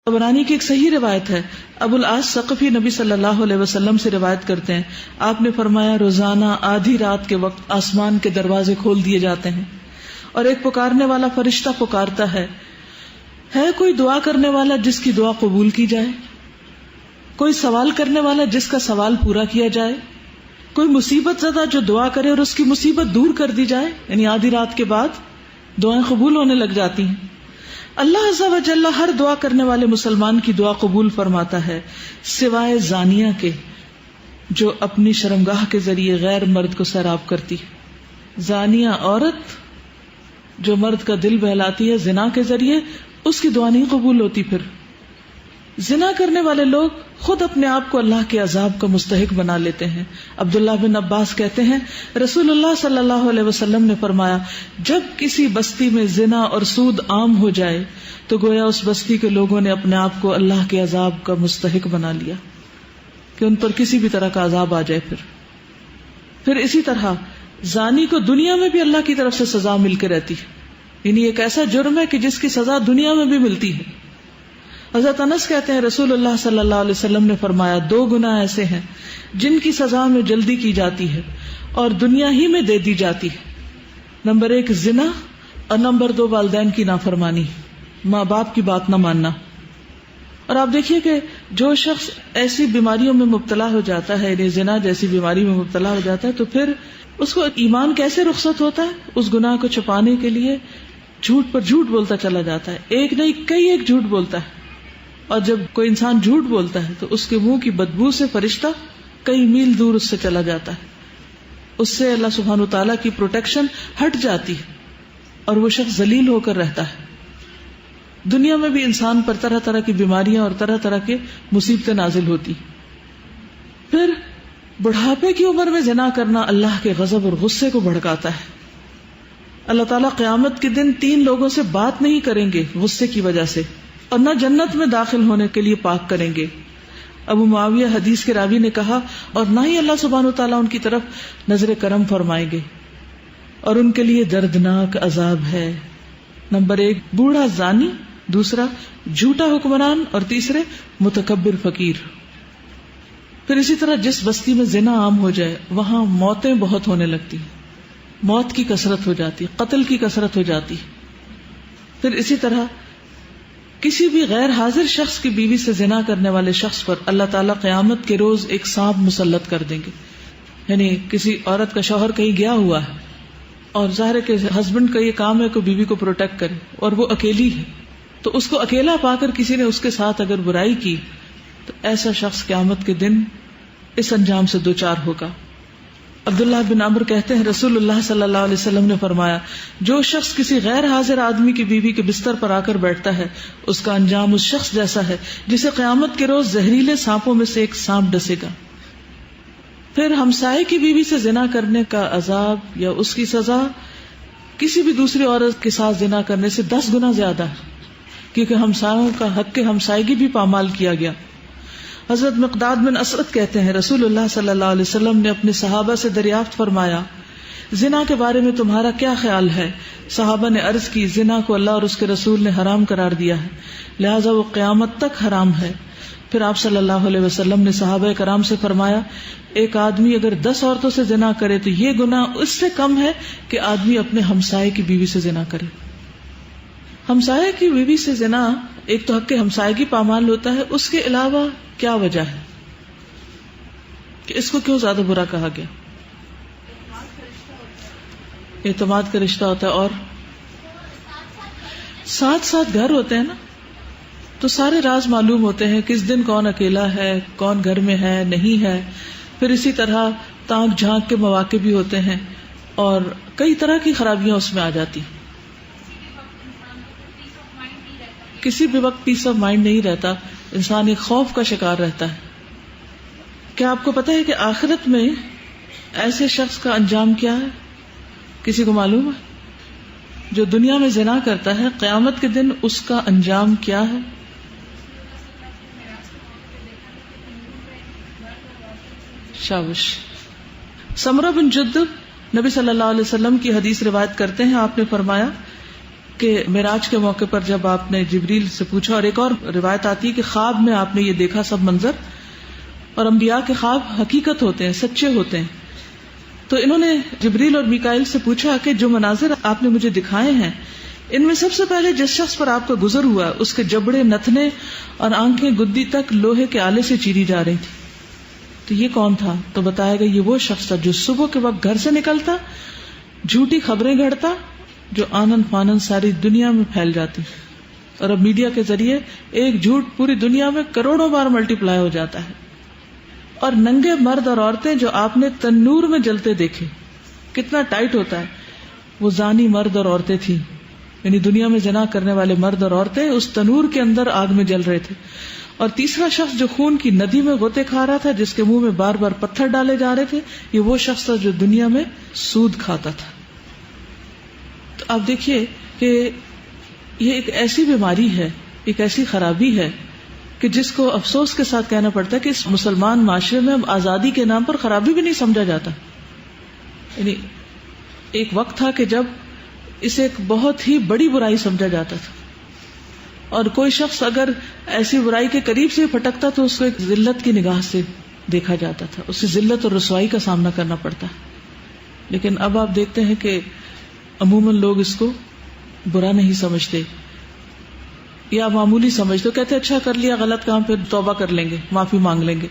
طبرانی کی ایک صحیح روایت ہے، ابو العاص ثقفی نبی صلی اللہ علیہ وسلم سے روایت کرتے ہیں، آپ نے فرمایا روزانہ آدھی رات کے وقت آسمان کے دروازے کھول دیے جاتے ہیں اور ایک پکارنے والا فرشتہ پکارتا ہے کوئی دعا کرنے والا جس کی دعا قبول کی جائے، کوئی سوال کرنے والا جس کا سوال پورا کیا جائے، کوئی مصیبت زدہ جو دعا کرے اور اس کی مصیبت دور کر دی جائے. یعنی آدھی رات کے بعد دعائیں قبول ہونے لگ جاتی ہیں. اللہ عز و جل ہر دعا کرنے والے مسلمان کی دعا قبول فرماتا ہے سوائے زانیہ کے جو اپنی شرمگاہ کے ذریعے غیر مرد کو سیراب کرتی. زانیہ عورت جو مرد کا دل بہلاتی ہے زنا کے ذریعے، اس کی دعا نہیں قبول ہوتی. پھر زنا کرنے والے لوگ خود اپنے آپ کو اللہ کے عذاب کا مستحق بنا لیتے ہیں. عبداللہ بن عباس کہتے ہیں رسول اللہ صلی اللہ علیہ وسلم نے فرمایا جب کسی بستی میں زنا اور سود عام ہو جائے تو گویا اس بستی کے لوگوں نے اپنے آپ کو اللہ کے عذاب کا مستحق بنا لیا کہ ان پر کسی بھی طرح کا عذاب آ جائے. پھر اسی طرح زانی کو دنیا میں بھی اللہ کی طرف سے سزا مل کے رہتی ہے. یعنی ایک ایسا جرم ہے کہ جس کی سزا دنیا میں بھی ملتی ہے. حضرت انس کہتے ہیں رسول اللہ صلی اللہ علیہ وسلم نے فرمایا 2 گناہ ایسے ہیں جن کی سزا میں جلدی کی جاتی ہے اور دنیا ہی میں دے دی جاتی ہے. نمبر 1 زنا اور نمبر 2 والدین کی نافرمانی، ماں باپ کی بات نہ ماننا. اور آپ دیکھیے کہ جو شخص ایسی بیماریوں میں مبتلا ہو جاتا ہے، یعنی زنا جیسی بیماری میں مبتلا ہو جاتا ہے، تو پھر اس کو ایمان کیسے رخصت ہوتا ہے؟ اس گناہ کو چھپانے کے لیے جھوٹ پر جھوٹ بولتا چلا جاتا ہے. ایک نہیں کئی ایک جھوٹ بولتا ہے. اور جب کوئی انسان جھوٹ بولتا ہے تو اس کے منہ کی بدبو سے فرشتہ کئی میل دور اس سے چلا جاتا ہے. اس سے اللہ سبحانہ وتعالیٰ کی پروٹیکشن ہٹ جاتی ہے اور وہ شخص ذلیل ہو کر رہتا ہے. دنیا میں بھی انسان پر طرح طرح کی بیماریاں اور طرح طرح کے مصیبتیں نازل ہوتی. پھر بڑھاپے کی عمر میں زنا کرنا اللہ کے غضب اور غصے کو بھڑکاتا ہے. اللہ تعالیٰ قیامت کے دن 3 لوگوں سے بات نہیں کریں گے غصے کی وجہ سے، اور نہ جنت میں داخل ہونے کے لیے پاک کریں گے. ابو معاویہ حدیث کے راوی نے کہا اور نہ ہی اللہ سبحانہ وتعالیٰ ان کی طرف نظر کرم فرمائیں گے اور ان کے لیے دردناک عذاب ہے. نمبر 1 بوڑھا زانی، دوسرا جھوٹا حکمران، اور تیسرے متکبر فقیر. پھر اسی طرح جس بستی میں زنا عام ہو جائے وہاں موتیں بہت ہونے لگتی، موت کی کثرت ہو جاتی، قتل کی کثرت ہو جاتی. پھر اسی طرح کسی بھی غیر حاضر شخص کی بیوی سے زنا کرنے والے شخص پر اللہ تعالیٰ قیامت کے روز ایک سانپ مسلط کر دیں گے. یعنی کسی عورت کا شوہر کہیں گیا ہوا ہے اور ظاہر ہے کہ ہسبینڈ کا یہ کام ہے کہ بیوی کو پروٹیکٹ کرے اور وہ اکیلی ہے، تو اس کو اکیلا پا کر کسی نے اس کے ساتھ اگر برائی کی تو ایسا شخص قیامت کے دن اس انجام سے دوچار ہوگا. عبداللہ بن عمرو کہتے ہیں رسول اللہ صلی اللہ علیہ وسلم نے فرمایا جو شخص کسی غیر حاضر آدمی کی بیوی کے بستر پر آ کر بیٹھتا ہے اس کا انجام اس شخص جیسا ہے جسے قیامت کے روز زہریلے سانپوں میں سے ایک سانپ ڈسے گا. پھر ہمسائے کی بیوی سے زنا کرنے کا عذاب یا اس کی سزا کسی بھی دوسری عورت کے ساتھ زنا کرنے سے 10 گنا زیادہ ہے، کیونکہ ہمسایوں کا حق ہمسائیگی بھی پامال کیا گیا. حضرت مقداد بن اسود کہتے ہیں رسول اللہ صلی اللہ علیہ وسلم نے اپنے صحابہ سے دریافت فرمایا زنا کے بارے میں تمہارا کیا خیال ہے؟ صحابہ نے عرض کی زنا کو اللہ اور اس کے رسول نے حرام قرار دیا ہے، لہذا وہ قیامت تک حرام ہے. پھر آپ صلی اللہ علیہ وسلم نے صحابہ کرام سے فرمایا ایک آدمی اگر 10 عورتوں سے زنا کرے تو یہ گناہ اس سے کم ہے کہ آدمی اپنے ہمسائے کی بیوی سے زنا کرے. ہمسائے کی بیوی سے زنا ایک تو حق ہمسائیگی پامال ہوتا ہے، اس کے علاوہ کیا وجہ ہے کہ اس کو کیوں زیادہ برا کہا گیا؟ اعتماد کا رشتہ ہوتا ہے اور ساتھ ساتھ گھر ہوتے ہیں نا، تو سارے راز معلوم ہوتے ہیں کس دن کون اکیلا ہے، کون گھر میں ہے نہیں ہے. پھر اسی طرح تانک جھانک کے مواقع بھی ہوتے ہیں اور کئی طرح کی خرابیاں اس میں آ جاتی. کسی بھی وقت پیس آف مائنڈ نہیں رہتا، انسان ایک خوف کا شکار رہتا ہے. کیا آپ کو پتا ہے کہ آخرت میں ایسے شخص کا انجام کیا ہے؟ کسی کو معلوم ہے؟ جو دنیا میں زنا کرتا ہے قیامت کے دن اس کا انجام کیا ہے؟ شابش. سمرہ بن جندب نبی صلی اللہ علیہ وسلم کی حدیث روایت کرتے ہیں، آپ نے فرمایا کہ معراج کے موقع پر جب آپ نے جبریل سے پوچھا، اور ایک اور روایت آتی ہے کہ خواب میں آپ نے یہ دیکھا سب منظر، اور انبیاء کے خواب حقیقت ہوتے ہیں، سچے ہوتے ہیں. تو انہوں نے جبریل اور میکائیل سے پوچھا کہ جو مناظر آپ نے مجھے دکھائے ہیں، ان میں سب سے پہلے جس شخص پر آپ کا گزر ہوا اس کے جبڑے، نتنے اور آنکھیں گدی تک لوہے کے آلے سے چیری جا رہی تھی، تو یہ کون تھا؟ تو بتایا گیا یہ وہ شخص تھا جو صبح کے وقت گھر سے نکلتا، جھوٹی خبریں گھڑتا جو آنن فانن ساری دنیا میں پھیل جاتی، اور اب میڈیا کے ذریعے ایک جھوٹ پوری دنیا میں کروڑوں بار ملٹی پلائی ہو جاتا ہے. اور ننگے مرد اور عورتیں جو آپ نے تنور میں جلتے دیکھے، کتنا ٹائٹ ہوتا ہے، وہ زانی مرد اور عورتیں تھیں، یعنی دنیا میں زنا کرنے والے مرد اور عورتیں اس تنور کے اندر آگ میں جل رہے تھے. اور تیسرا شخص جو خون کی ندی میں غوطے کھا رہا تھا، جس کے منہ میں بار بار پتھر ڈالے جا رہے تھے، یہ وہ شخص تھا جو دنیا میں سود کھاتا تھا. تو آپ دیکھیے کہ یہ ایک ایسی بیماری ہے، ایک ایسی خرابی ہے کہ جس کو افسوس کے ساتھ کہنا پڑتا ہے کہ اس مسلمان معاشرے میں اب آزادی کے نام پر خرابی بھی نہیں سمجھا جاتا. یعنی ایک وقت تھا کہ جب اسے ایک بہت ہی بڑی برائی سمجھا جاتا تھا، اور کوئی شخص اگر ایسی برائی کے قریب سے پھٹکتا تو اس کو ایک ذلت کی نگاہ سے دیکھا جاتا تھا، اسے ذلت اور رسوائی کا سامنا کرنا پڑتا ہے. لیکن اب آپ دیکھتے ہیں کہ عموماً لوگ اس کو برا نہیں سمجھتے یا معمولی سمجھتے، کہتے اچھا کر لیا غلط کام، پھر توبہ کر لیں گے، معافی مانگ لیں گے.